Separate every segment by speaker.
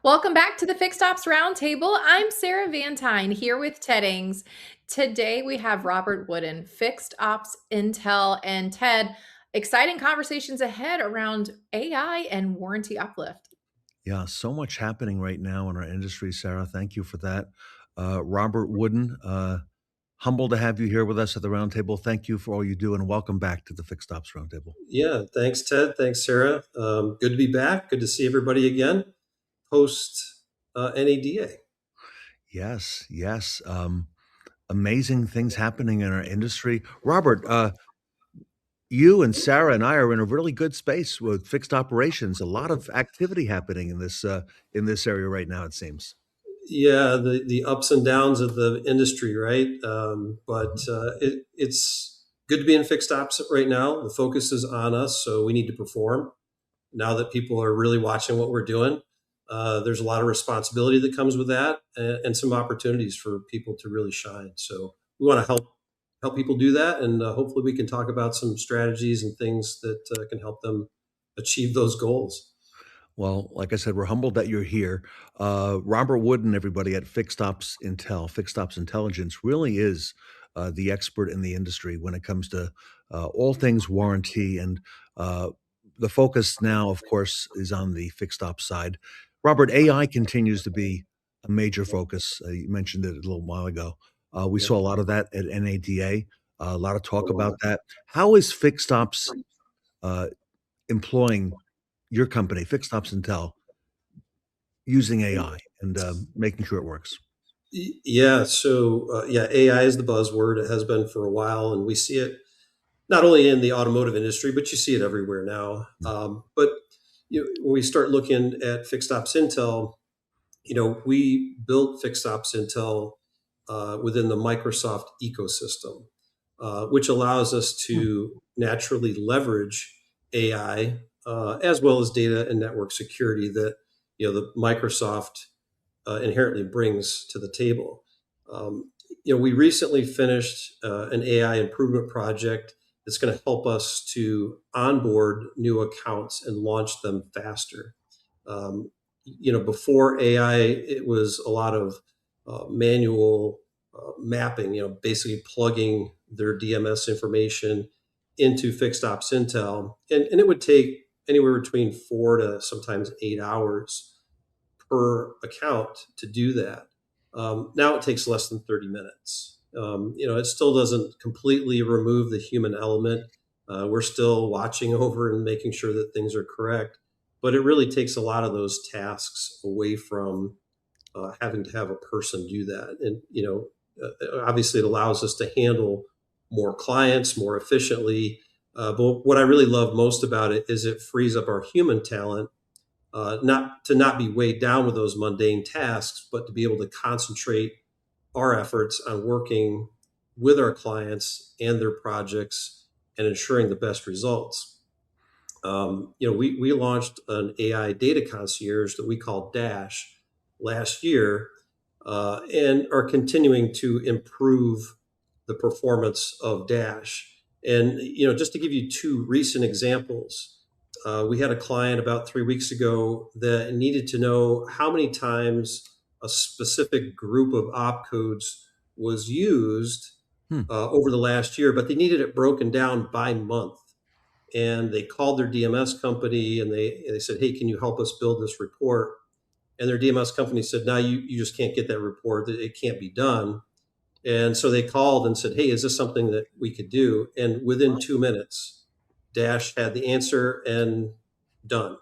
Speaker 1: Welcome back to the Fixed Ops Roundtable. I'm Sarah Vantine here with Teddings. Today we have Robert Wooden, Fixed Ops Intel, and Ted. Exciting conversations ahead around AI and warranty uplift.
Speaker 2: Yeah, so much happening right now in our industry, Sarah. Thank you for that. Robert Wooden, humbled to have you here with us at the roundtable. Thank you for all you do, and welcome back to the Fixed Ops Roundtable.
Speaker 3: Yeah, thanks, Ted. Thanks, Sarah. Good to be back. Good to see everybody again post NADA.
Speaker 2: Yes, yes. Amazing things happening in our industry. Robert, you and Sarah and I are in a really good space with fixed operations. A lot of activity happening in this area right now, it seems.
Speaker 3: Yeah, the ups and downs of the industry, right? But
Speaker 2: Mhm.
Speaker 3: it's good to be in fixed ops right now. The focus is on us, so we need to perform. Now that people are really watching what we're doing, there's a lot of responsibility that comes with that, and some opportunities for people to really shine. So we want to help people do that, and hopefully we can talk about some strategies and things that can help them achieve those goals.
Speaker 2: Well, like I said, we're humbled that you're here. Robert Wooden, everybody at Fixed Ops Intel, Fixed Ops Intelligence, really is the expert in the industry when it comes to all things warranty. And the focus now, of course, is on the fixed ops side. Robert, AI continues to be a major focus. You mentioned it a little while ago. We
Speaker 3: Yep.
Speaker 2: saw a lot of that at NADA, a lot of talk about that. How is fixed ops uh, employing your company, Fixed Ops Intel, using AI and, making sure it works?
Speaker 3: Yeah. So yeah, AI is the buzzword. It has been for a while, and we see it not only in the automotive industry, but you see it everywhere now.
Speaker 2: Mm,
Speaker 3: But when we start looking at fixed ops intel, we built fixed ops intel within the Microsoft ecosystem, which allows us
Speaker 2: hmm,
Speaker 3: to naturally leverage AI as well as data and network security that the Microsoft inherently brings to the table. We recently finished an AI improvement project that's going to help us to onboard new accounts and launch them faster. Before AI, it was a lot of manual mapping, basically plugging their DMS information into fixed ops intel. And it would take anywhere between 4 to sometimes 8 hours per account to do that. Now it takes less than 30 minutes. It still doesn't completely remove the human element. We're still watching over and making sure that things are correct, but it really takes a lot of those tasks away from having to have a person do that. And obviously, it allows us to handle more clients more efficiently. But what I really love most about it is it frees up our human talent, not be weighed down with those mundane tasks, but to be able to concentrate our efforts on working with our clients and their projects and ensuring the best results. We launched an AI data concierge that we call Dash last year, and are continuing to improve the performance of Dash. And just to give you two recent examples, we had a client about 3 weeks ago that needed to know how many times a specific group of opcodes was used
Speaker 2: hmm.
Speaker 3: over the last year, but they needed it broken down by month. And they called their DMS company and they said, "Hey, can you help us build this report?" And their DMS company said, "No, you just can't get that report. It can't be done." And so they called and said, "Hey, is this something that we could do?" And within 2 minutes, Dash had the answer and done.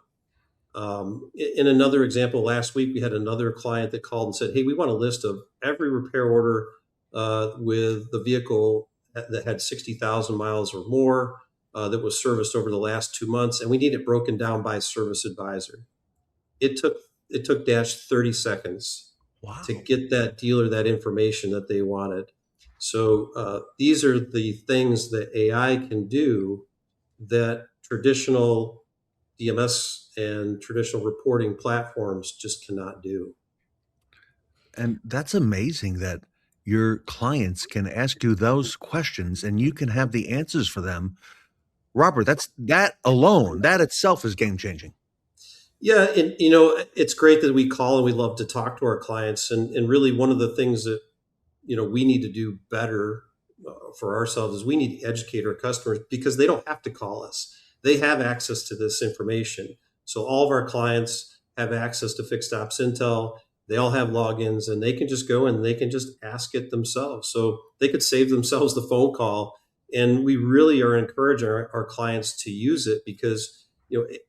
Speaker 3: In another example, last week we had another client that called and said, "Hey, we want a list of every repair order with the vehicle that had 60,000 miles or more that was serviced over the last 2 months, and we need it broken down by service advisor." It took it took Dash 30 seconds to
Speaker 2: Wow.
Speaker 3: get that dealer that information that they wanted. So these are the things that AI can do that traditional DMS and traditional reporting platforms just cannot do.
Speaker 2: And that's amazing that your clients can ask you those questions and you can have the answers for them. Robert, that itself is game changing.
Speaker 3: Yeah, and it's great that we call and we love to talk to our clients, and really one of the things that we need to do better for ourselves is we need to educate our customers because they don't have to call us. They have access to this information. So all of our clients have access to fixed ops intel. They all have logins and they can just go and they can just ask it themselves. So they could save themselves the phone call. And we really are encouraging our clients to use it because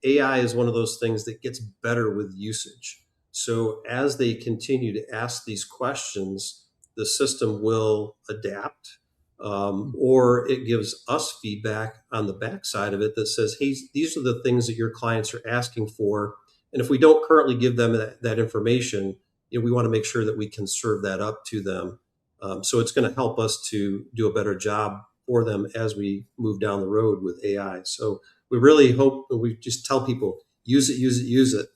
Speaker 3: AI is one of those things that gets better with usage. So as they continue to ask these questions, the system will adapt, or it gives us feedback on the backside of it that says, hey, these are the things that your clients are asking for. And if we don't currently give them that information, we want to make sure that we can serve that up to them. So it's going to help us to do a better job for them as we move down the road with AI. So we really hope, we just tell people, use it, use it, use it.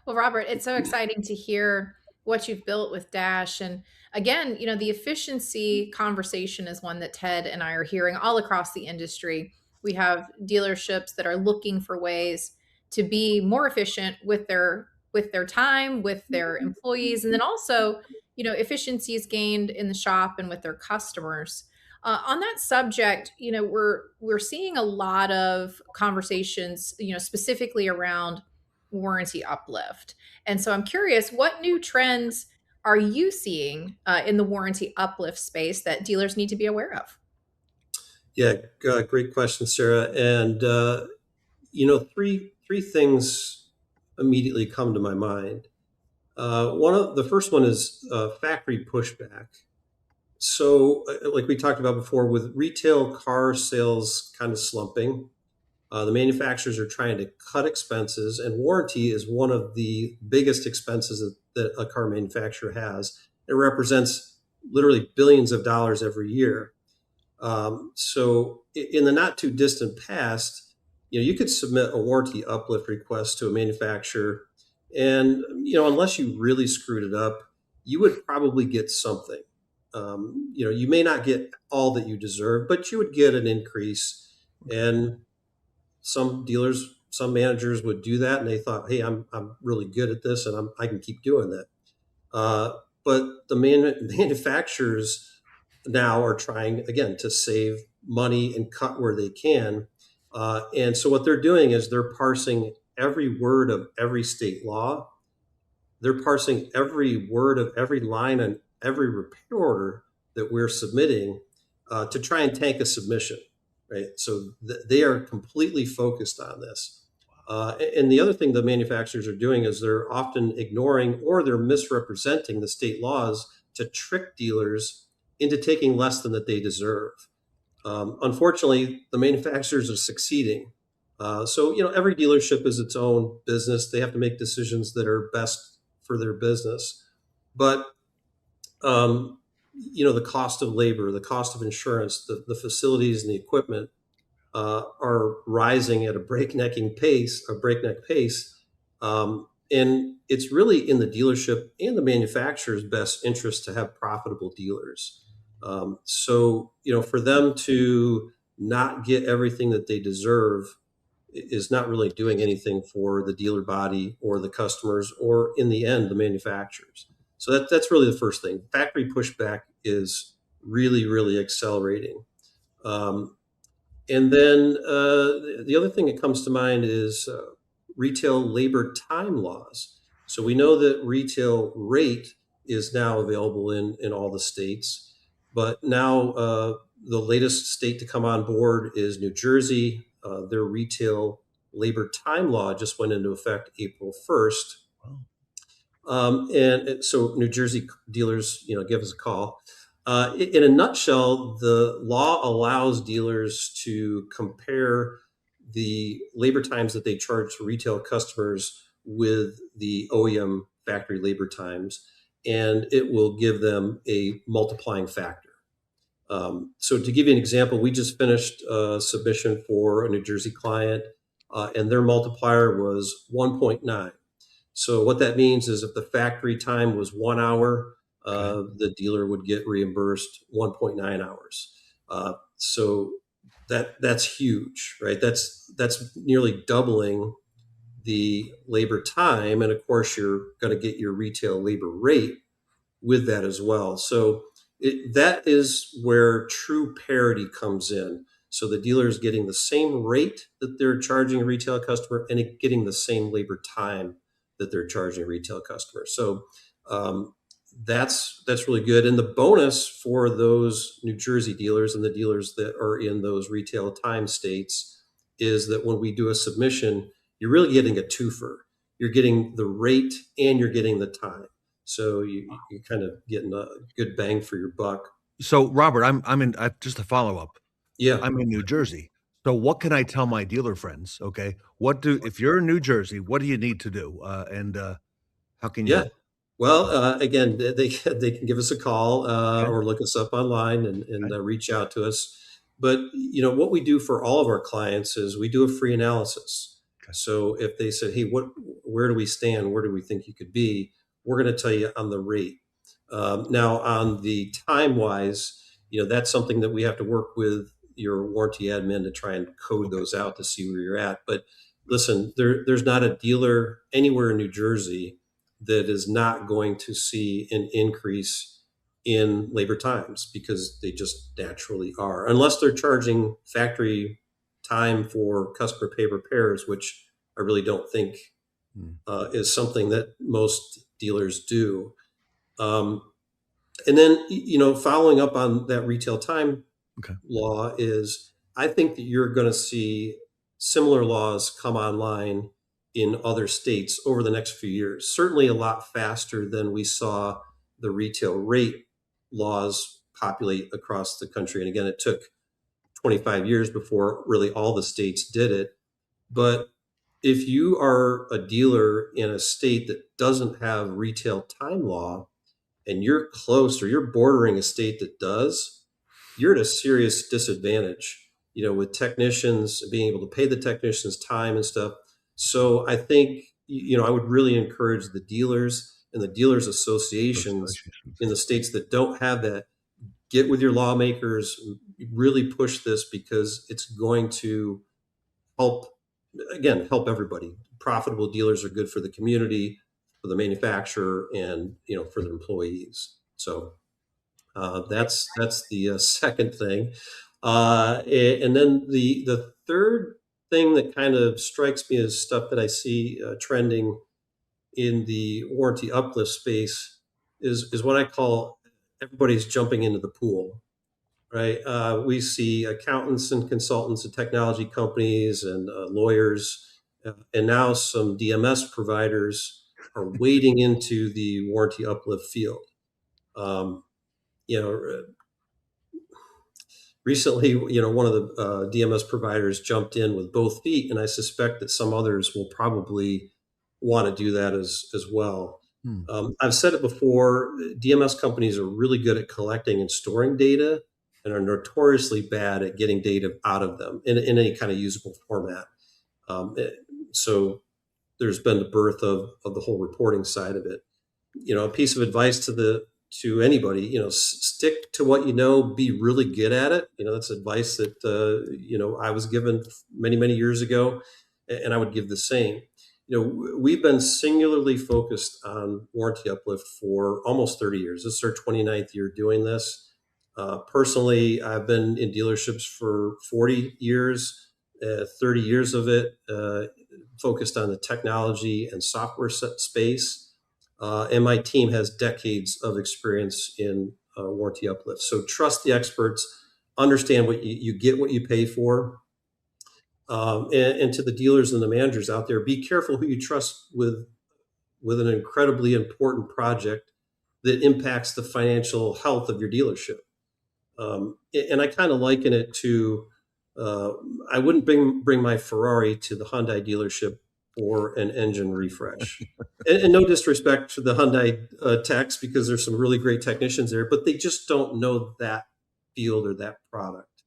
Speaker 1: Well, Robert, it's so exciting to hear what you've built with Dash. And again, the efficiency conversation is one that Ted and I are hearing all across the industry. We have dealerships that are looking for ways to be more efficient with their time, with their employees, and then also, efficiencies gained in the shop and with their customers. On that subject, we're seeing a lot of conversations, specifically around warranty uplift. And so I'm curious, what new trends are you seeing in the warranty uplift space that dealers need to be aware of?
Speaker 3: Yeah, great question, Sarah. And three things immediately come to my mind. One of the first one is factory pushback. So, like we talked about before, with retail car sales kind of slumping, the manufacturers are trying to cut expenses, and warranty is one of the biggest expenses that a car manufacturer has. It represents literally billions of dollars every year. So in the not too distant past, you could submit a warranty uplift request to a manufacturer, and unless you really screwed it up, you would probably get something. You may not get all that you deserve, but you would get an increase. And some dealers, some managers would do that, and they thought, "Hey, I'm really good at this, and I can keep doing that." Uh, but the manufacturers now are trying again to save money and cut where they can. And so what they're doing is they're parsing every word of every state law. They're parsing every word of every line and every repair order that we're submitting to try and tank a submission, right? So they are completely focused on this. And the other thing the manufacturers are doing is they're often ignoring or they're misrepresenting the state laws to trick dealers into taking less than that they deserve. Unfortunately, the manufacturers are succeeding. So every dealership is its own business. They have to make decisions that are best for their business. But the cost of labor, the cost of insurance, the facilities and the equipment are rising at a breakneck pace. And it's really in the dealership and the manufacturer's best interest to have profitable dealers. So for them to not get everything that they deserve is not really doing anything for the dealer body or the customers or in the end the manufacturers. So that's really the first thing. Factory pushback is really, really accelerating. Um, and then the other thing that comes to mind is retail labor time laws. So we know that retail rate is now available in all the states, but now the latest state to come on board is New Jersey. Their retail labor time law just went into effect April 1st.
Speaker 2: Wow.
Speaker 3: And so New Jersey dealers, give us a call. In a nutshell, the law allows dealers to compare the labor times that they charge to retail customers with the OEM factory labor times, and it will give them a multiplying factor. So to give you an example, we just finished a submission for a New Jersey client, and their multiplier was 1.9. So what that means is if the factory time was 1 hour,
Speaker 2: Okay.
Speaker 3: the dealer would get reimbursed 1.9 hours. So that's huge, right? That's nearly doubling. the labor time, and of course, you're going to get your retail labor rate with that as well. So that is where true parity comes in. So the dealer is getting the same rate that they're charging a retail customer and getting the same labor time that they're charging a retail customer. So um, that's really good. And the bonus for those New Jersey dealers and the dealers that are in those retail time states is that when we do a submission, you're really getting a twofer. You're getting the rate and you're getting the time. So you kind of getting a good bang for your buck.
Speaker 2: So, Robert, I'm in. Just a follow up.
Speaker 3: Yeah,
Speaker 2: I'm in New Jersey. So, what can I tell my dealer friends? Okay, what do if you're in New Jersey? What do you need to do? And how can you
Speaker 3: yeah.
Speaker 2: help?
Speaker 3: Well, again, they can give us a call
Speaker 2: Okay,
Speaker 3: or look us up online and
Speaker 2: okay,
Speaker 3: reach out to us. But what we do for all of our clients is we do a free analysis.
Speaker 2: okay,
Speaker 3: So if they said, "Hey, where do we stand? Where do we think you could be?" We're going to tell you on the rate. Now, on the time wise, that's something that we have to work with your warranty admin to try and code
Speaker 2: okay.
Speaker 3: those out to see where you're at. But listen, there's not a dealer anywhere in New Jersey that is not going to see an increase in labor times because they just naturally are, unless they're charging factory time for customer pay repairs, which I really don't think
Speaker 2: Hmm,
Speaker 3: is something that most dealers do. Um, and then, following up on that retail time
Speaker 2: okay.
Speaker 3: law is I think that you're going to see similar laws come online in other states over the next few years. Certainly a lot faster than we saw the retail rate laws populate across the country. And again, it took 25 years before really all the states did it. But if you are a dealer in a state that doesn't have retail time law and you're close or you're bordering a state that does, you're at a serious disadvantage, with technicians being able to pay the technicians time and stuff. So I think, I would really encourage the dealers and the dealers associations
Speaker 2: Associations.
Speaker 3: in the states that don't have that, get with your lawmakers, really push this because it's going to help, again, help everybody. Profitable dealers are good for the community, for the manufacturer, and, for the employees. So that's the second thing, and then the third thing that kind of strikes me as stuff that I see trending in the warranty uplift space is what I call everybody's jumping into the pool, right? We see accountants and consultants and technology companies and lawyers, and now some DMS providers are wading into the warranty uplift field. Um, you know, Recently, one of the DMS providers jumped in with both feet, and I suspect that some others will probably want to do that as well.
Speaker 2: Hmm,
Speaker 3: I've said it before, DMS companies are really good at collecting and storing data and are notoriously bad at getting data out of them in any kind of usable format. Um, it- so there's been the birth of the whole reporting side of it. A piece of advice to anybody, stick to what you know, be really good at it. That's advice that I was given many years ago, and I would give the same. We've been singularly focused on warranty uplift for almost 30 years. This is our 29th year doing this. Personally, I've been in dealerships for 40 years, 30 years of it focused on the technology and software space. And my team has decades of experience in warranty uplift. So trust the experts, understand you get what you pay for. And to the dealers and the managers out there, be careful who you trust with an incredibly important project that impacts the financial health of your dealership. And I kind of liken it to uh, I wouldn't bring my Ferrari to the Hyundai dealership for an engine refresh. And no disrespect to the Hyundai techs because there's some really great technicians there, but they just don't know that field or that product.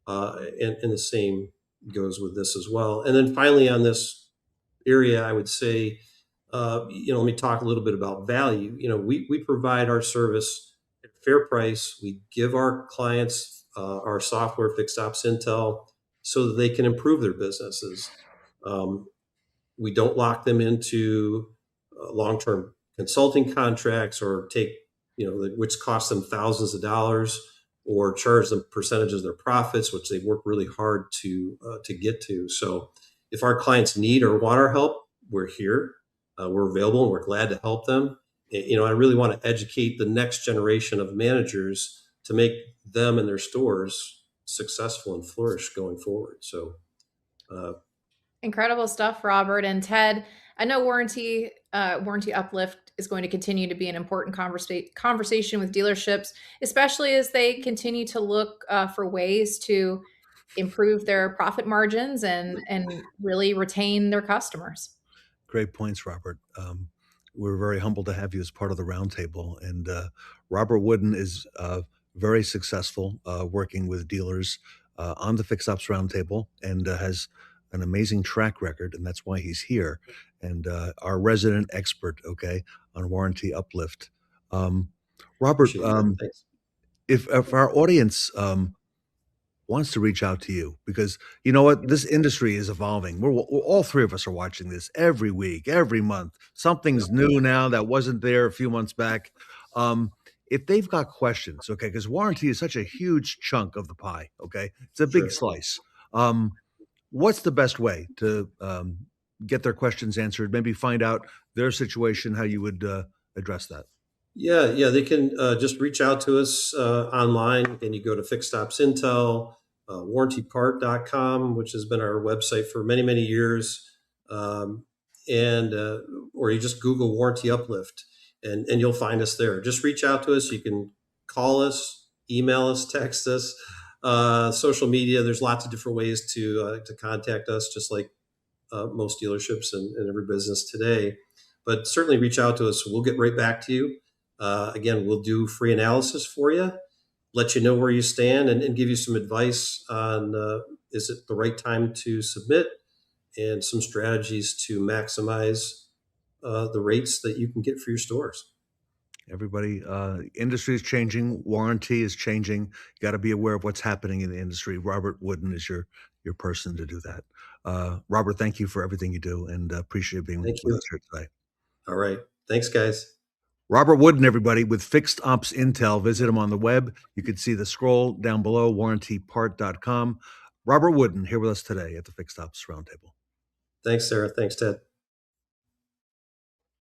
Speaker 3: And the same goes with this as well. And then finally, on this area, I would say, let me talk a little bit about value. We provide our service at a fair price. We give our clients our software, fixed ops intel, so that they can improve their businesses. Um, We don't lock them into long-term consulting contracts or take, which cost them thousands of dollars, or charge them percentage of their profits, which they work really hard to get to. So if our clients need or want our help, we're here. We're available, and we're glad to help them. I really want to educate the next generation of managers to make them and their stores successful and flourish going forward. So, uh,
Speaker 1: Incredible stuff, Robert and Ted. I know warranty uplift is going to continue to be an important conversation with dealerships, especially as they continue to look for ways to improve their profit margins and really retain their customers.
Speaker 2: Great points, Robert. We're very humbled to have you as part of the roundtable. And Robert Wooden is very successful working with dealers on the Fixed Ops Roundtable, and has an amazing track record, and that's why he's here. And our resident expert, okay, on warranty uplift. Um, Robert,
Speaker 3: appreciate that. Thanks.
Speaker 2: if our audience wants to reach out to you, because you know what, this industry is evolving. We're all three of us are watching this every week, every month. Something's
Speaker 3: Yep.
Speaker 2: new now that wasn't there a few months back. If they've got questions, okay, because warranty is such a huge chunk of the pie, okay, it's a big
Speaker 3: Sure.
Speaker 2: slice. What's the best way to get their questions answered? Maybe find out their situation, how you would address that.
Speaker 3: Yeah. They can just reach out to us online, and you go to Fixed Ops Intel, warrantypart.com, which has been our website for many, many years. Um, and Or you just Google warranty uplift, and you'll find us there. Just reach out to us. You can call us, email us, text us, social media. There's lots of different ways to contact us, just like most dealerships and every business today. But certainly reach out to us. We'll get right back to you. Again, we'll do free analysis for you, let you know where you stand, and give you some advice on is it the right time to submit, and some strategies to maximize the rates that you can get for your stores.
Speaker 2: Everybody, industry is changing. Warranty is changing. You got to be aware of what's happening in the industry. Robert Wooden is your person to do that. Robert, thank you for everything you do, and appreciate being
Speaker 3: Thank
Speaker 2: with
Speaker 3: you.
Speaker 2: us here today.
Speaker 3: All right. Thanks, guys.
Speaker 2: Robert Wooden, everybody, with Fixed Ops Intel. Visit him on the web. You can see the scroll down below, warrantypart.com. Robert Wooden here with us today at the Fixed Ops Roundtable.
Speaker 3: Thanks, Sarah. Thanks, Ted.